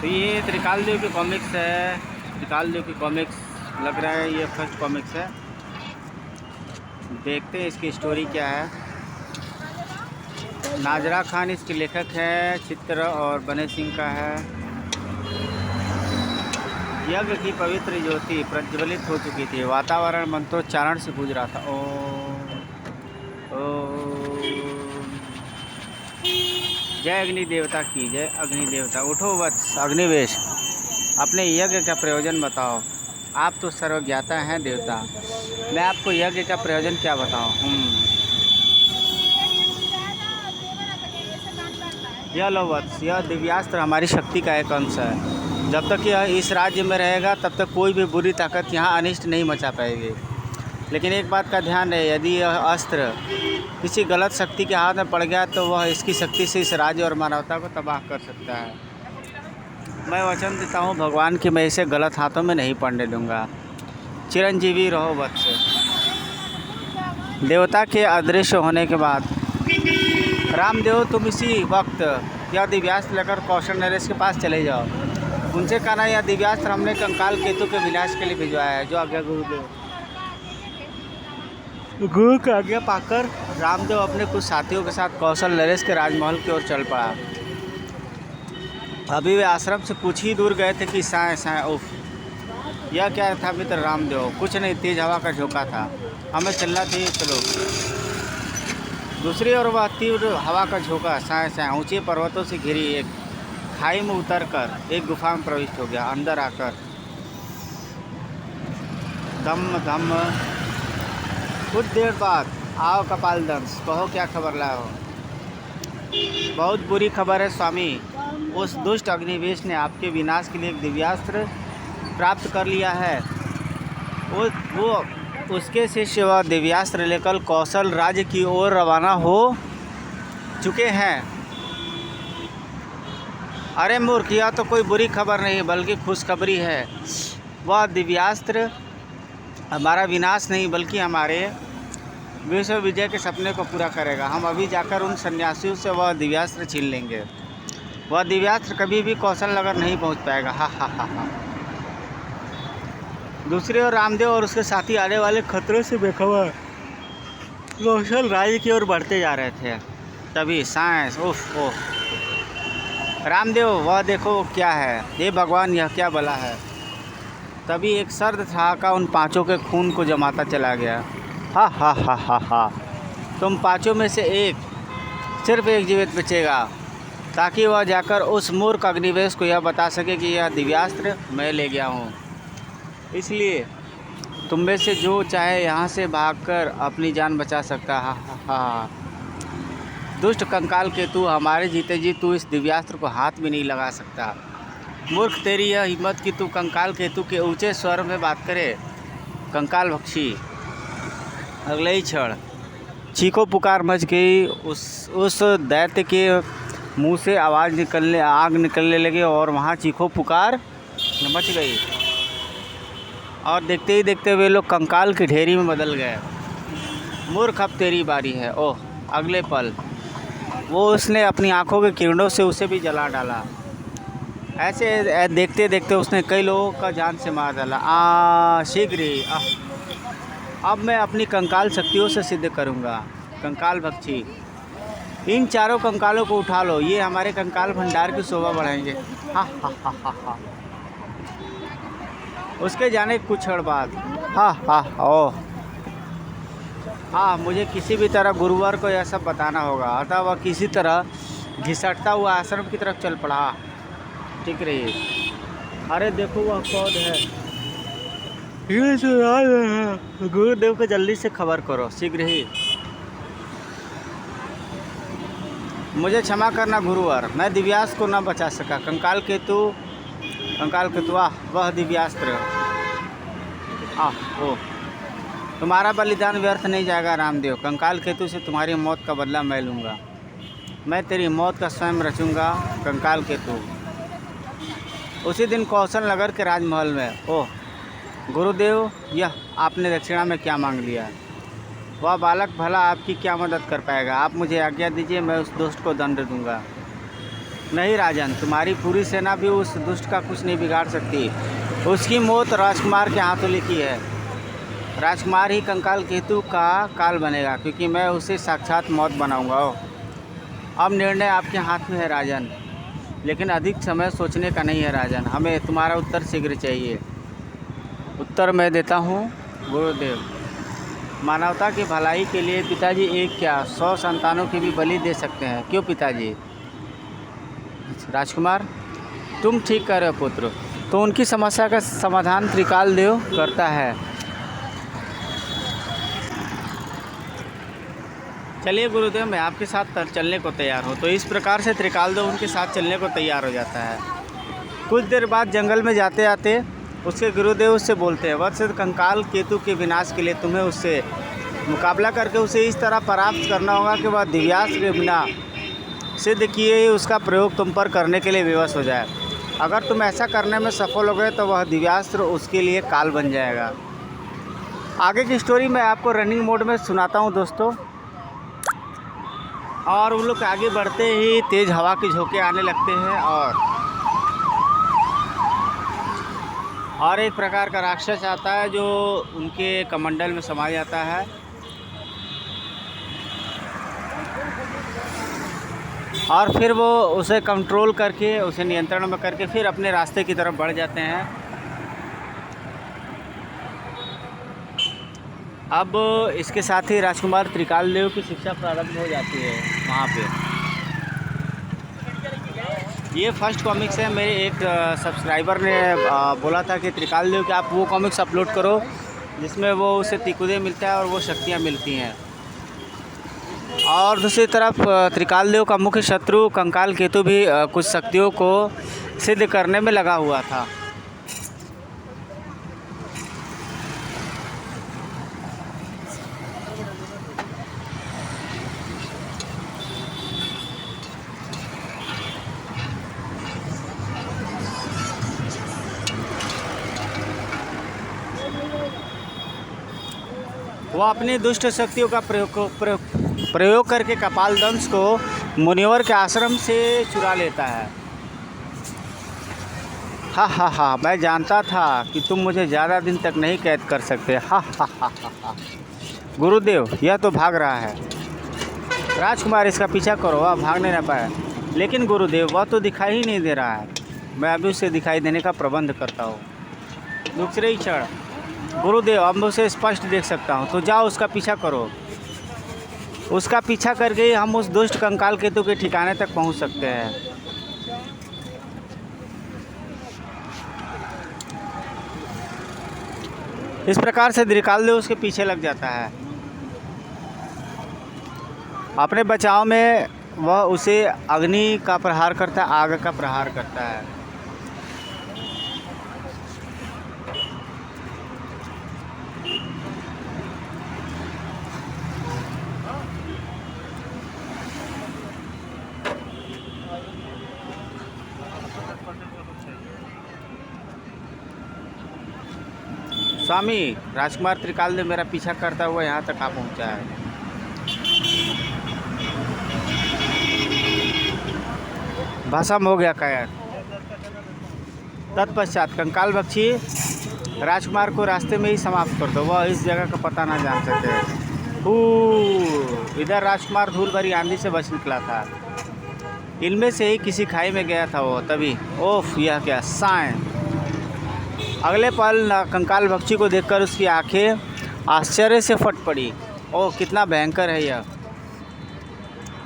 तो ये त्रिकालदेव की कॉमिक्स है। त्रिकालदेव की कॉमिक्स लग रहा है ये फर्स्ट कॉमिक्स है। देखते हैं इसकी स्टोरी क्या है। नाजरा खान इसके लेखक है, चित्र और बने सिंह का है। यज्ञ की पवित्र ज्योति प्रज्वलित हो चुकी थी, वातावरण मंत्रोच्चारण से गुजरा था। जय अग्नि देवता की जय। अग्नि देवता उठो वत्स अग्निवेश, अपने यज्ञ का प्रयोजन बताओ। आप तो सर्वज्ञाता हैं देवता, मैं आपको यज्ञ का प्रयोजन क्या बताऊं। यह लो वत्स, यह दिव्यास्त्र हमारी शक्ति का एक अंश है। जब तक यह इस राज्य में रहेगा तब तक कोई भी बुरी ताकत यहाँ अनिष्ट नहीं मचा पाएगी। लेकिन एक बात का ध्यान है, यदि यह अस्त्र किसी गलत शक्ति के हाथ में पड़ गया तो वह इसकी शक्ति से इस राज्य और मानवता को तबाह कर सकता है। मैं वचन देता हूँ भगवान कि मैं इसे गलत हाथों में नहीं पड़ने दूंगा। चिरंजीवी रहो वत्स। देवता के अदृश्य होने के बाद रामदेव तुम इसी वक्त यह दिव्यास्त्र लेकर कौशल नरेश के पास चले जाओ। उनसे कहना यह दिव्यास्त्र हमने कंकाल केतु के विनाश के लिए भिजवाया है। जो आज्ञा गुरुदेव। गुरु की आज्ञा पाकर रामदेव अपने कुछ साथियों के साथ कौशल नरेश के राजमहल की ओर चल पड़ा। अभी वे आश्रम से कुछ ही दूर गए थे कि साए साए उफ, यह क्या था मित्र रामदेव। कुछ नहीं, तेज हवा का झोंका था, हमें चलना चाहिए, चलो। दूसरी ओर वह तीव्र हवा का झोंका साए साए ऊंचे पर्वतों से घिरी एक खाई में उतरकर एक गुफा में प्रविष्ट हो गया। अंदर आकर धम धम। कुछ देर बाद आओ कपाल दंश, कहो क्या खबर लाए हो। बहुत बुरी खबर है स्वामी, उस दुष्ट अग्निवेश ने आपके विनाश के लिए एक दिव्यास्त्र प्राप्त कर लिया है। वो उसके शिष्य वह दिव्यास्त्र लेकर कौशल राज्य की ओर रवाना हो चुके हैं। अरे मूर्ख, यह तो कोई बुरी खबर नहीं बल्कि खुशखबरी है। वह दिव्यास्त्र हमारा विनाश नहीं बल्कि हमारे विश्व विजय के सपने को पूरा करेगा। हम अभी जाकर उन सन्यासियों से वह दिव्यास्त्र छीन लेंगे। वह दिव्यास्त्र कभी भी कौशल नगर नहीं पहुंच पाएगा। हा हा हा हा। दूसरी ओर रामदेव और उसके साथी आने वाले खतरों से बेखबर कौशल राज्य की ओर बढ़ते जा रहे थे। तभी साइंस उफ ओह रामदेव, वह देखो क्या है। हे भगवान, यह क्या बला है। तभी एक सर्द ठहाका उन पांचों के खून को जमाता चला गया। हा हा हा हा हा। तुम पांचों में से एक, सिर्फ एक जीवित बचेगा, ताकि वह जाकर उस मूर्ख अग्निवेश को यह बता सके कि यह दिव्यास्त्र मैं ले गया हूँ। इसलिए तुम में से जो चाहे यहाँ से भागकर अपनी जान बचा सकता। हा हा हा। दुष्ट कंकाल केतु, हमारे जीते जी तू इस दिव्यास्त्र को हाथ भी नहीं लगा सकता। मूर्ख, तेरी यह हिम्मत कि तू कंकाल केतु के ऊंचे स्वर में बात करे। कंकाल भक्षी। अगले ही क्षण चीखो पुकार मच गई। उस दैत्य के मुंह से आग निकलने लगी और वहाँ चीखो पुकार मच गई। और देखते ही देखते वे लोग कंकाल की ढेरी में बदल गए। मूर्ख, अब तेरी बारी है। ओह, अगले पल उसने अपनी आंखों के किरणों से उसे भी जला डाला। ऐसे देखते देखते उसने कई लोगों का जान से मार डाला। शीघ्र ही अब मैं अपनी कंकाल शक्तियों से सिद्ध करूंगा। कंकाल भक्षी, इन चारों कंकालों को उठा लो, ये हमारे कंकाल भंडार की शोभा बढ़ाएंगे। हा हा हा हा हा। उसके जाने कुछ क्षण बाद मुझे किसी भी तरह गुरुवार को यह सब बताना होगा। अतः वह किसी तरह घिसटता हुआ आश्रम की तरफ चल पड़ा। ठीक रही। अरे देखो वह कौन है। ये तो गुरुदेव को जल्दी से खबर करो, शीघ्र ही। मुझे क्षमा करना गुरुवर, मैं दिव्यास्त्र को न बचा सका। कंकाल केतु वह दिव्यास्त्र। ओह, तुम्हारा बलिदान व्यर्थ नहीं जाएगा रामदेव। कंकाल केतु से तुम्हारी मौत का बदला मैं लूँगा। मैं तेरी मौत का स्वयं रचूँगा कंकाल केतु। उसी दिन कौशल नगर के राजमहल में। ओह गुरुदेव, यह आपने दक्षिणा में क्या मांग लिया। वह बालक भला आपकी क्या मदद कर पाएगा। आप मुझे आज्ञा दीजिए, मैं उस दुष्ट को दंड दूंगा। नहीं राजन, तुम्हारी पूरी सेना भी उस दुष्ट का कुछ नहीं बिगाड़ सकती। उसकी मौत राजकुमार के हाथों लिखी है। राजकुमार ही कंकाल केतु का काल बनेगा, क्योंकि मैं उसे साक्षात मौत बनाऊंगा। अब निर्णय आपके हाथ में है राजन, लेकिन अधिक समय सोचने का नहीं है राजन। हमें तुम्हारा उत्तर शीघ्र चाहिए। उत्तर मैं देता हूँ गुरुदेव। मानवता की भलाई के लिए पिताजी एक क्या 100 संतानों की भी बलि दे सकते हैं। क्यों पिताजी? राजकुमार, तुम ठीक कह रहे हो पुत्र। तो उनकी समस्या का समाधान त्रिकाल देव करता है। चलिए गुरुदेव, मैं आपके साथ चलने को तैयार हूँ। तो इस प्रकार से त्रिकाल देव उनके साथ चलने को तैयार हो जाता है। कुछ देर बाद जंगल में जाते आते उसके गुरुदेव उससे बोलते हैं, वत्स, कंकाल केतु के विनाश के लिए तुम्हें उससे मुकाबला करके उसे इस तरह परास्त करना होगा कि वह दिव्यास्त्र के बिना सिद्ध किए ही उसका प्रयोग तुम पर करने के लिए विवश हो जाए। अगर तुम ऐसा करने में सफल हो गए तो वह दिव्यास्त्र उसके लिए काल बन जाएगा। आगे की स्टोरी मैं आपको रनिंग मोड में सुनाता हूँ दोस्तों। और उन लोग आगे बढ़ते ही तेज़ हवा के झोंके आने लगते हैं और एक प्रकार का राक्षस आता है जो उनके कमंडल में समा जाता है। और फिर वो उसे कंट्रोल करके, उसे नियंत्रण में करके फिर अपने रास्ते की तरफ बढ़ जाते हैं। अब इसके साथ ही राजकुमार त्रिकाल देव की शिक्षा प्रारंभ हो जाती है वहाँ पे। ये फर्स्ट कॉमिक्स है। मेरे एक सब्सक्राइबर ने बोला था कि त्रिकाल देव के आप वो कॉमिक्स अपलोड करो जिसमें वो उसे तिकुदे मिलता है और वो शक्तियाँ मिलती हैं। और दूसरी तरफ त्रिकाल देव का मुख्य शत्रु कंकाल केतु भी कुछ शक्तियों को सिद्ध करने में लगा हुआ था। वह अपनी दुष्ट शक्तियों का प्रयोग करके कपालदंश को मुनिवर के आश्रम से चुरा लेता है। हा हा हा, मैं जानता था कि तुम मुझे ज़्यादा दिन तक नहीं कैद कर सकते। हा हा हा हा। गुरुदेव, यह तो भाग रहा है। राजकुमार, इसका पीछा करो, वह भागने न पाए। लेकिन गुरुदेव, वह तो दिखाई ही नहीं दे रहा है। मैं अभी उसे दिखाई देने का प्रबंध करता हूँ। दूसरे ही क्षण, गुरुदेव, अब मैं उसे स्पष्ट देख सकता हूँ। तो जाओ, उसका पीछा करो। उसका पीछा करके ही हम उस दुष्ट कंकाल केतु के ठिकाने तक पहुँच सकते हैं। इस प्रकार से त्रिकाल देव उसके पीछे लग जाता है। अपने बचाव में वह उसे अग्नि का प्रहार करता है, आग का प्रहार करता है। स्वामी, राजकुमार त्रिकाल देव मेरा पीछा करता हुआ यहाँ तक आ पहुँचा है। भस्म हो गया कैद। तत्पश्चात कंकाल बख्शी राजकुमार को रास्ते में ही समाप्त कर दो, वह इस जगह का पता ना जान सके। इधर राजकुमार धूल भरी आंधी से बच निकला था। इनमें से ही किसी खाई में गया था वो। तभी ओफ, यह क्या साएं। अगले पल कंकाल बख्शी को देखकर उसकी आंखें आश्चर्य से फट पड़ी। ओह, कितना भयंकर है यह।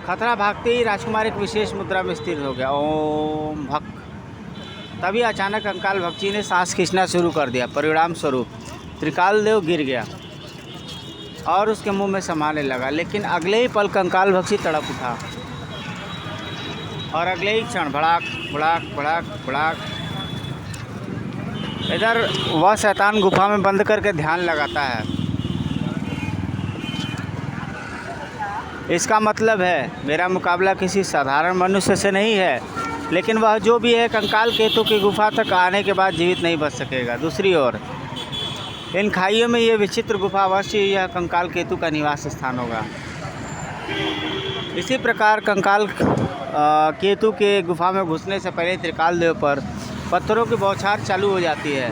खतरा भागते ही राजकुमार एक विशेष मुद्रा में स्थिर हो गया। ओम भक। तभी अचानक कंकाल बख्शी ने सांस खींचना शुरू कर दिया। परिणाम स्वरूप त्रिकाल देव गिर गया और उसके मुंह में समाने लगा। लेकिन अगले ही पल कंकाल बख्शी तड़प उठा और अगले ही क्षण भड़ाक भड़ाक भड़ाक भड़ाक। इधर वह शैतान गुफा में बंद करके ध्यान लगाता है। इसका मतलब है मेरा मुकाबला किसी साधारण मनुष्य से नहीं है, लेकिन वह जो भी है कंकाल केतु की गुफा तक आने के बाद जीवित नहीं बच सकेगा। दूसरी ओर इन खाइयों में ये विचित्र गुफा अवश्य यह कंकाल केतु का निवास स्थान होगा। इसी प्रकार कंकाल केतु के गुफा में घुसने से पहले त्रिकाल देव पर पत्थरों की बौछार चालू हो जाती है।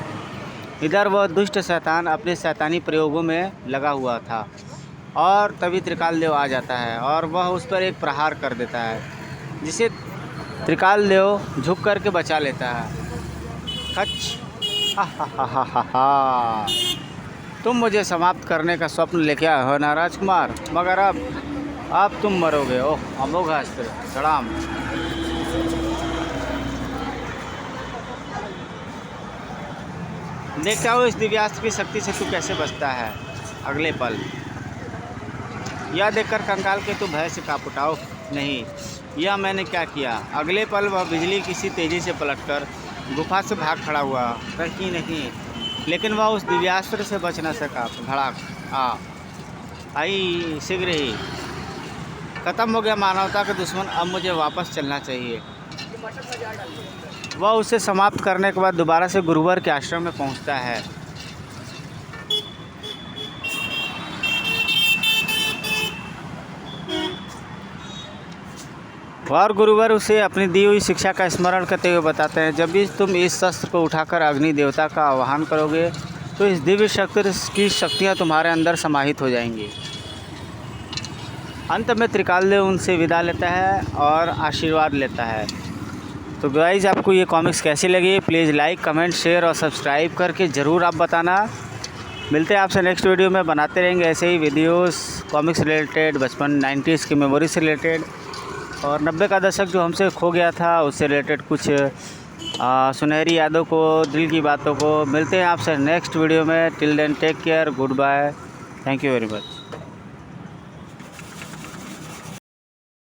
इधर वह दुष्ट शैतान अपने शैतानी प्रयोगों में लगा हुआ था और तभी त्रिकाल देव आ जाता है और वह उस पर एक प्रहार कर देता है, जिसे त्रिकाल देव झुक करके बचा लेता है। खच हा। तुम मुझे समाप्त करने का स्वप्न लेके आए हो ना राजकुमार, मगर अब तुम मरोगे। ओह अमोघ अस्त्र, प्रणाम। देखता हूँ इस दिव्यास्त्र की शक्ति से तू कैसे बचता है। अगले पल यह देखकर कंकाल के तू भय से काँप उठा। नहीं, यह मैंने क्या किया। अगले पल वह बिजली किसी तेज़ी से पलटकर गुफा से भाग खड़ा हुआ। कहीं नहीं, लेकिन वह उस दिव्यास्त्र से बच न सका। धड़ाक आई शीघ्र ही। ख़त्म हो गया मानवता का दुश्मन, अब मुझे वापस चलना चाहिए। वह उसे समाप्त करने के बाद दोबारा से गुरुवर के आश्रम में पहुंचता है। और गुरुवर उसे अपनी दी हुई शिक्षा का स्मरण करते हुए बताते हैं, जब भी तुम इस शस्त्र को उठाकर अग्नि देवता का आह्वान करोगे तो इस दिव्य शक्ति की शक्तियाँ तुम्हारे अंदर समाहित हो जाएंगी। अंत में त्रिकाल देव उनसे विदा लेता है और आशीर्वाद लेता है। तो गाइज़, आपको ये कॉमिक्स कैसी लगी प्लीज़ लाइक, कमेंट, शेयर और सब्सक्राइब करके ज़रूर आप बताना। मिलते हैं आपसे नेक्स्ट वीडियो में। बनाते रहेंगे ऐसे ही वीडियोस कॉमिक्स रिलेटेड, बचपन 90s की मेमोरी से रिलेटेड और 90 का दशक जो हमसे खो गया था उससे रिलेटेड कुछ सुनहरी यादों को, दिल की बातों को। मिलते हैं आपसे नेक्स्ट वीडियो में। Till then take care, goodbye, thank you very much.